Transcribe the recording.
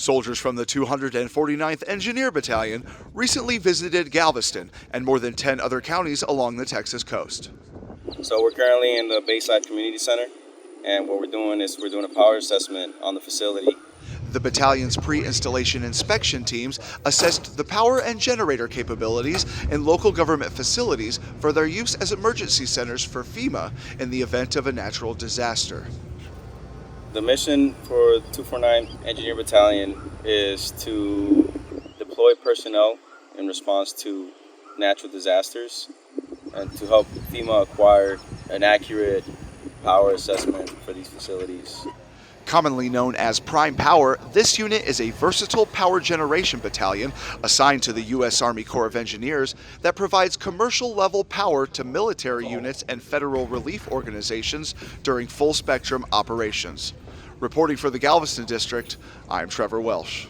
Soldiers from the 249th Engineer Battalion recently visited Galveston and more than 10 other counties along the Texas coast. So we're currently in the Bayside Community Center, and what we're doing is we're doing a power assessment on the facility. The battalion's pre-installation inspection teams assessed the power and generator capabilities in local government facilities for their use as emergency centers for FEMA in the event of a natural disaster. The mission for 249 Engineer Battalion is to deploy personnel in response to natural disasters and to help FEMA acquire an accurate power assessment for these facilities. Commonly known as Prime Power, this unit is a versatile power generation battalion assigned to the U.S. Army Corps of Engineers that provides commercial-level power to military units and federal relief organizations during full-spectrum operations. Reporting for the Galveston District, I'm Trevor Welsh.